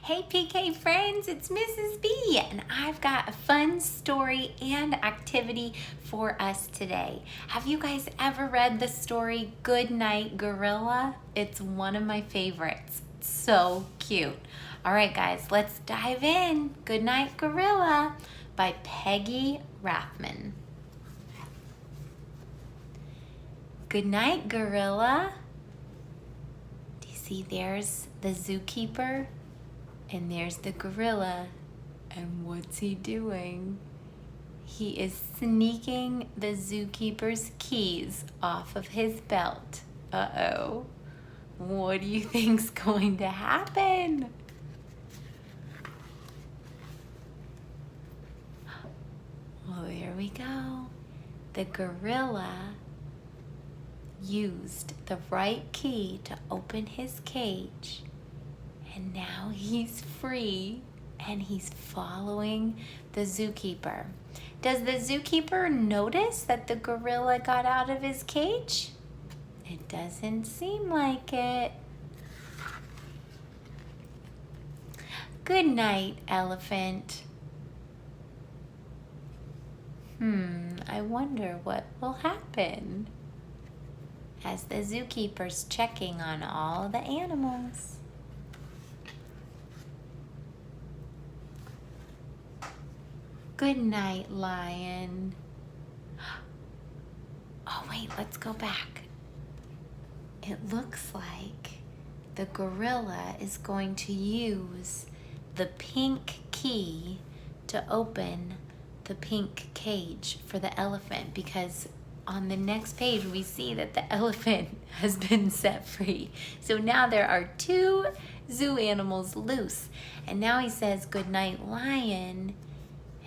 Hey PK friends, it's Mrs. B and I've got a fun story and activity for us today. Have you guys ever read the story Goodnight Gorilla? It's one of my favorites. It's so cute. All right guys, let's dive in. Goodnight Gorilla by Peggy Rathman. Goodnight Gorilla. Do you see there's the zookeeper? And there's the gorilla, and what's he doing? He is sneaking the zookeeper's keys off of his belt. Uh-oh. What do you think's going to happen? Well, there we go. The gorilla used the right key to open his cage. And now he's free and he's following the zookeeper. Does the zookeeper notice that the gorilla got out of his cage? It doesn't seem like it. Good night, elephant. I wonder what will happen as the zookeeper's checking on all the animals. Good night, lion. Oh wait, let's go back. It looks like the gorilla is going to use the pink key to open the pink cage for the elephant, because on the next page we see that the elephant has been set free. So now there are two zoo animals loose. And now he says, good night, lion.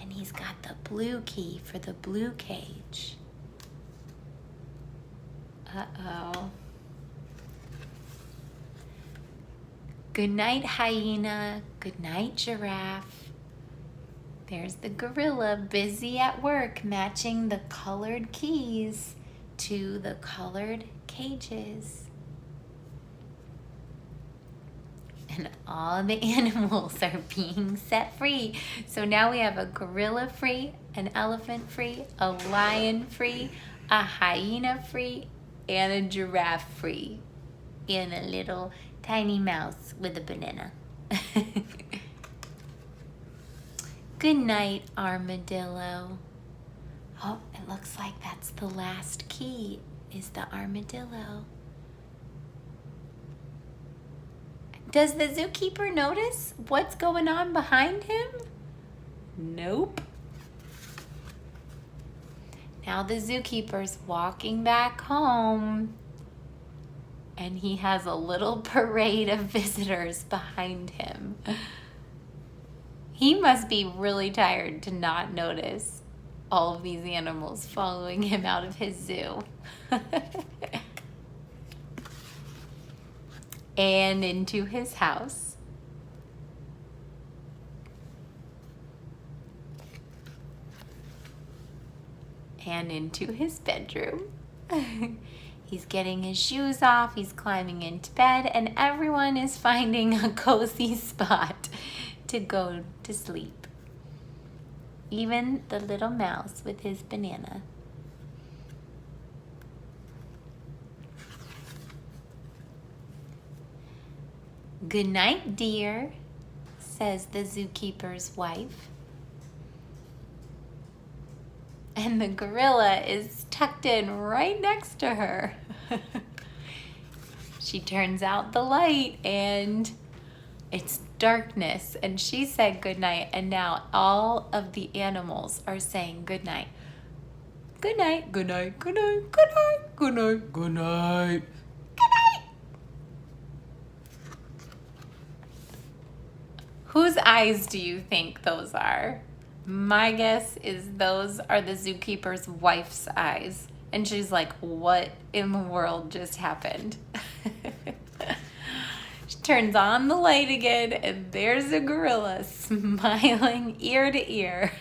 And he's got the blue key for the blue cage. Uh-oh. Good night, hyena. Good night, giraffe. There's the gorilla busy at work matching the colored keys to the colored cages. And all the animals are being set free. So now we have a gorilla free, an elephant free, a lion free, a hyena free, and a giraffe free, and a little tiny mouse with a banana. Good night, armadillo. Oh, it looks like that's the last key, is the armadillo. Does the zookeeper notice what's going on behind him? Nope. Now the zookeeper's walking back home, and he has a little parade of visitors behind him. He must be really tired to not notice all of these animals following him out of his zoo. And into his house. And into his bedroom. He's getting his shoes off, he's climbing into bed, and everyone is finding a cozy spot to go to sleep. Even the little mouse with his banana. Good night, dear, says the zookeeper's wife. And the gorilla is tucked in right next to her. She turns out the light and it's darkness, and she said good night, and now all of the animals are saying good night. Good night, good night, good night, good night, good night, good night. Whose eyes do you think those are? My guess is those are the zookeeper's wife's eyes. And she's like, what in the world just happened? She turns on the light again, and there's a gorilla smiling ear to ear.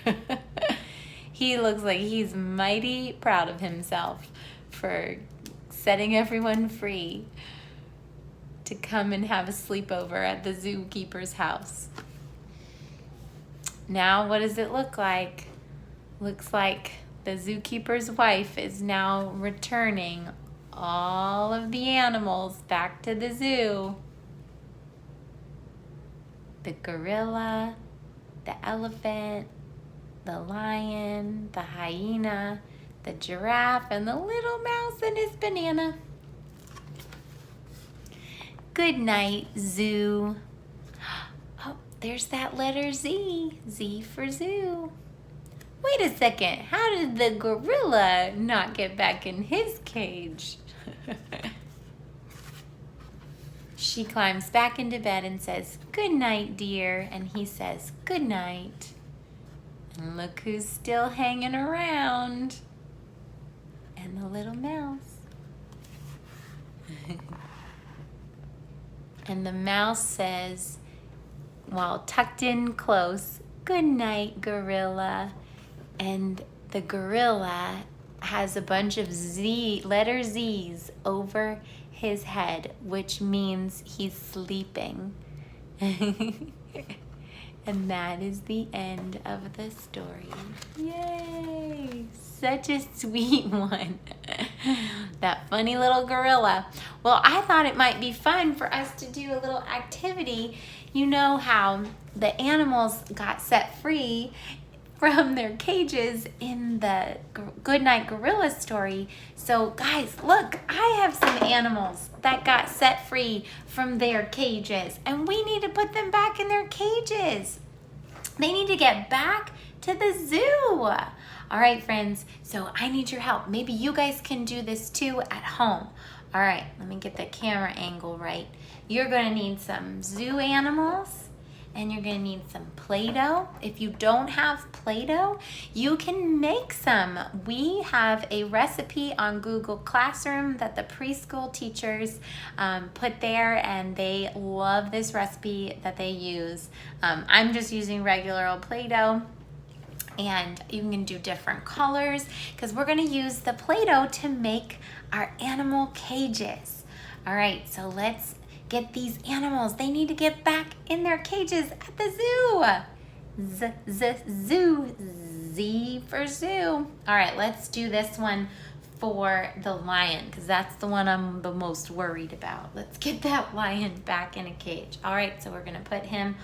He looks like he's mighty proud of himself for setting everyone free. to come and have a sleepover at the zookeeper's house. Now, what does it look like? Looks like the zookeeper's wife is now returning all of the animals back to the zoo. The gorilla, the elephant, the lion, the hyena, the giraffe, and the little mouse and his banana. Good night, zoo. Oh, there's that letter Z. Z for zoo. Wait a second. How did the gorilla not get back in his cage? She climbs back into bed and says, "Good night, dear." And he says, "Good night." And look who's still hanging around. And the little mouse. And the mouse says, while tucked in close, "Good night, gorilla." And the gorilla has a bunch of letter Z's over his head, which means he's sleeping. And that is the end of the story. Yay! Such a sweet one. That funny little gorilla. Well, I thought it might be fun for us to do a little activity. You know how the animals got set free from their cages in the Goodnight Gorilla story. So guys, look, I have some animals that got set free from their cages, and we need to put them back in their cages. They need to get back to the zoo. All right, friends, so I need your help. Maybe you guys can do this too at home. All right, let me get the camera angle right. You're gonna need some zoo animals, and you're gonna need some Play-Doh. If you don't have Play-Doh, you can make some. We have a recipe on Google Classroom that the preschool teachers put there, and they love this recipe that they use. I'm just using regular old Play-Doh, and you can do different colors because we're gonna use the Play-Doh to make our animal cages. All right, so let's get these animals. They need to get back in their cages at the zoo. Zoo. Z for zoo. All right, let's do this one for the lion because that's the one I'm the most worried about. Let's get that lion back in a cage. All right, so we're gonna put him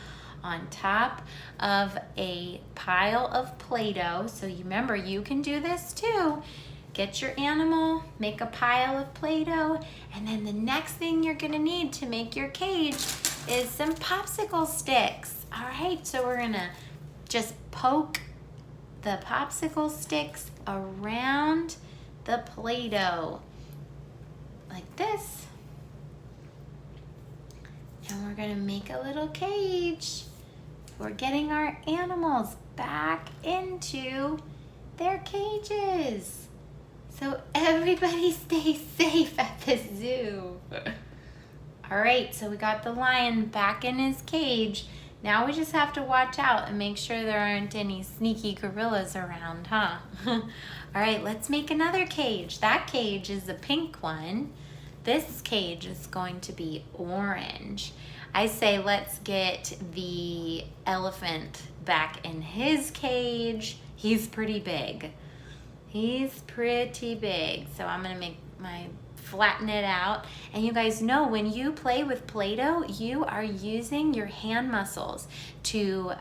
on top of a pile of Play-Doh. So you remember, you can do this too. Get your animal, make a pile of Play-Doh, and then the next thing you're gonna need to make your cage is some popsicle sticks. All right, so we're gonna just poke the popsicle sticks around the Play-Doh like this. And we're gonna make a little cage. We're getting our animals back into their cages. So everybody stay safe at the zoo. All right, so we got the lion back in his cage. Now we just have to watch out and make sure there aren't any sneaky gorillas around, huh? All right, let's make another cage. That cage is a pink one. This cage is going to be orange. I say let's get the elephant back in his cage. He's pretty big. He's pretty big, so I'm gonna flatten it out. And you guys know when you play with Play-Doh, you are using your hand muscles to,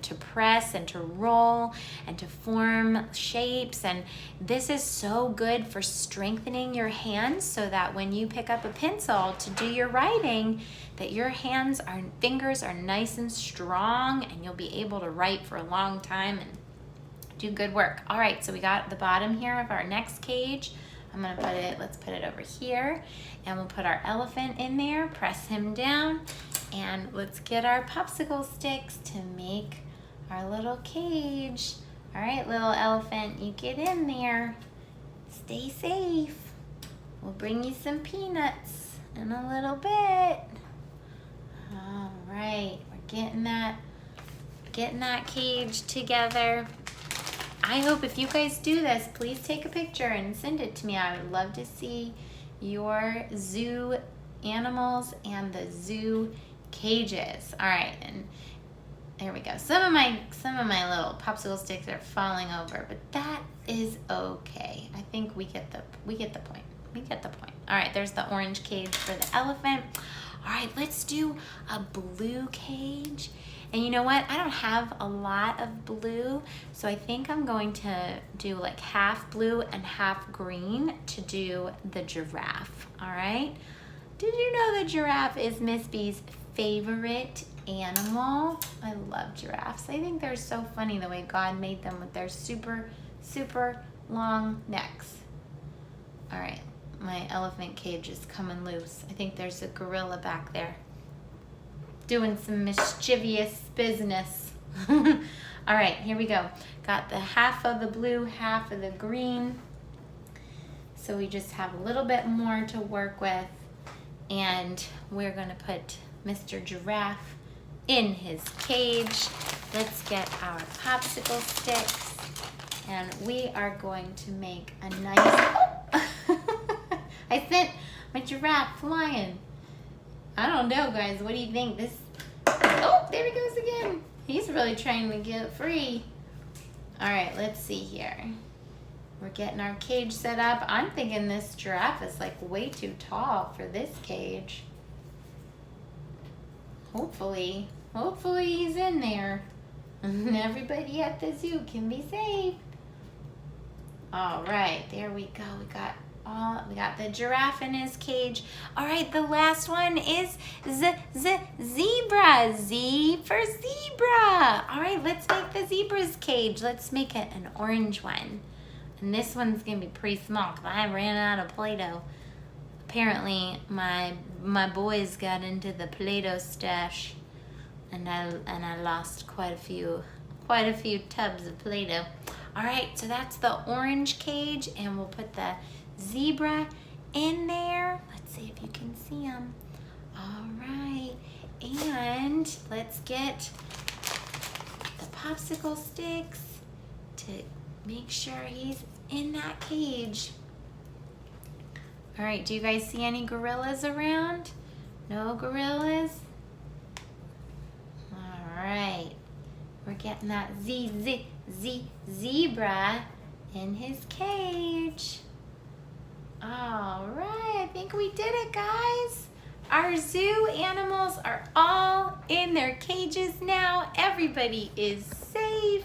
to press and to roll and to form shapes. And this is so good for strengthening your hands so that when you pick up a pencil to do your writing, that your fingers are nice and strong, and you'll be able to write for a long time and do good work. All right, so we got the bottom here of our next cage. Let's put it over here, and we'll put our elephant in there, press him down, and let's get our popsicle sticks to make our little cage. All right, little elephant, you get in there. Stay safe. We'll bring you some peanuts in a little bit. All right, we're getting that cage together. I hope if you guys do this, please take a picture and send it to me. I would love to see your zoo animals and the zoo cages. All right, and there we go. Some of my little popsicle sticks are falling over, but that is okay. I think we get the point. We get the point. All right, there's the orange cage for the elephant. All right, let's do a blue cage. And you know what? I don't have a lot of blue, so I think I'm going to do like half blue and half green to do the giraffe. All right? Did you know the giraffe is Miss B's favorite animal? I love giraffes. I think they're so funny the way God made them with their super, super long necks. All right, my elephant cage is coming loose. I think there's a gorilla back there doing some mischievous business. All right, here we go. Got the half of the blue, half of the green. So we just have a little bit more to work with. And we're gonna put Mr. Giraffe in his cage. Let's get our popsicle sticks. And we are going to make a nice, I sent my giraffe flying. I don't know, guys. What do you think? Oh, there he goes again. He's really trying to get free. All right, let's see here. We're getting our cage set up. I'm thinking this giraffe is like way too tall for this cage. Hopefully he's in there. And everybody at the zoo can be safe. All right, there we go. We got the giraffe in his cage. All right, the last one is zebra. Z for zebra. All right, let's make the zebra's cage. Let's make it an orange one. And this one's gonna be pretty small because I ran out of Play-Doh. Apparently, my boys got into the Play-Doh stash, and I lost quite a few tubs of Play-Doh. All right, so that's the orange cage, and we'll put the zebra in there. Let's see if you can see him. All right, and let's get the popsicle sticks to make sure he's in that cage. All right, do you guys see any gorillas around? No gorillas? All right, we're getting that zebra in his cage. All right, I think we did it, guys. Our zoo animals are all in their cages now. Everybody is safe.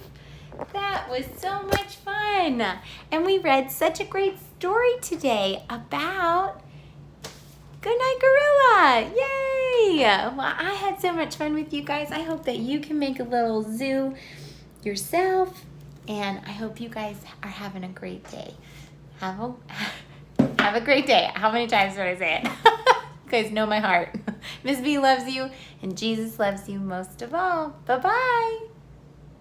That was so much fun. And we read such a great story today about Goodnight Gorilla. Yay! Well, I had so much fun with you guys. I hope that you can make a little zoo yourself. And I hope you guys are having a great day. Have a great day. How many times did I say it? You guys know my heart. Miss B loves you, and Jesus loves you most of all. Bye-bye.